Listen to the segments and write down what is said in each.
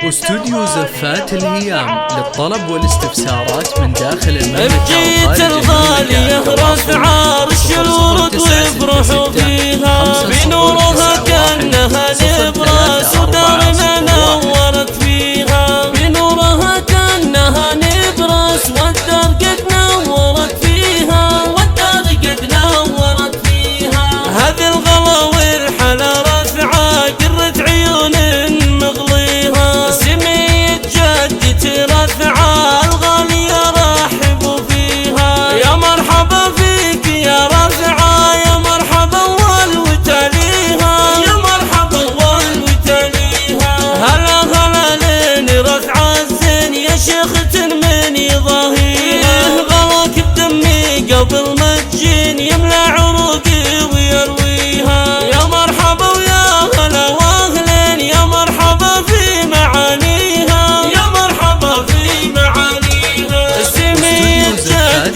واستوديو زفات الهيام للطلب والاستفسارات من داخل المملكة بجيت الغالية رفع الورود ويفرحوا فيها بنورها كأنها نبراس ودارنا نورت فيها بنورها كأنها نبراس والدار قد نورت فيها والدار قد نورت فيها هذه الغلا والحلا رفعة قرة عيون مغليها سمية جدتي رفعة الغالية رحبوا فيها يا مرحبا فيك يا رفعة يا مرحبا والوتاليها يا مرحبا والوتاليها هلا هلا لين رفعة الزين يا شيخة من يضاهيها غلاك بدمي قبل ما تجين يملى عروقي ويرويها يا مرحبا ويا هلا واهلين يا مرحبا في معانيها يا مرحبا في معانيها سمية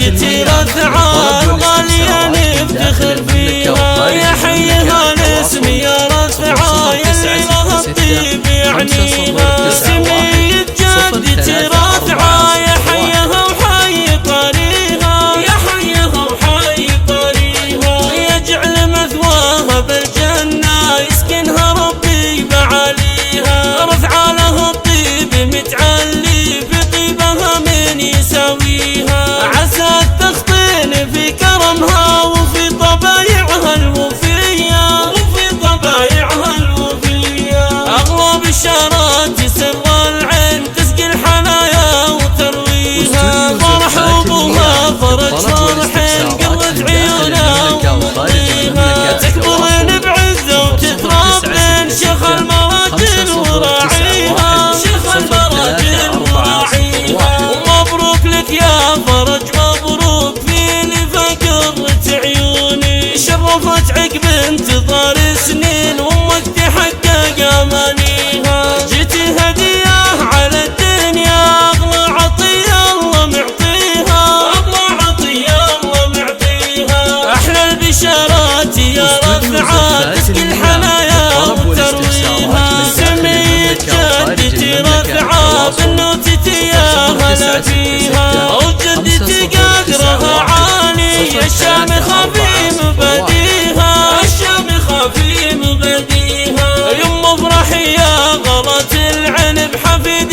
جدتي رفعة الغالية نفتخر فيها يا حيها الاسم يا رفعة يلي لها الطيب يعنيها سمية جدتي رفعة يا حيها وحي طريها يا حيها وحي طريها يجعل مثواها بالجنة يسكنها ربي بعليها رفعة لها الطيب متعلي بطيبها من يساويها عسى التخطين في كرمها وفي طبايعها الوفية وفي طبايعها الوفية أغلى بالشارات سر العين تسقي الحنايا وترويها فرح أبوها فرج فرحين قرة عيونها ومضيها تكبرين بعزة وتتراب بين شيخ المراجل وراعيها شيخ المراجل وراعيها ومبروك لك يا فرج مبروك فيني فقرة عيوني شرفت عقب انتظار سنين وامك تحقق امانيها جيتي هدية على الدنيا اغلى عطية الله معطيها اغلى عطية الله معطيها احلى البشارات يا رفعة تسقي الحنايا وترويها سمية جدتي رفعة بنوتتي يا هلا فيها وجدتي قدرها عالي الشامخة في مباديها الشامخة في مباديها يما افرحي يا غلط العنب حفيد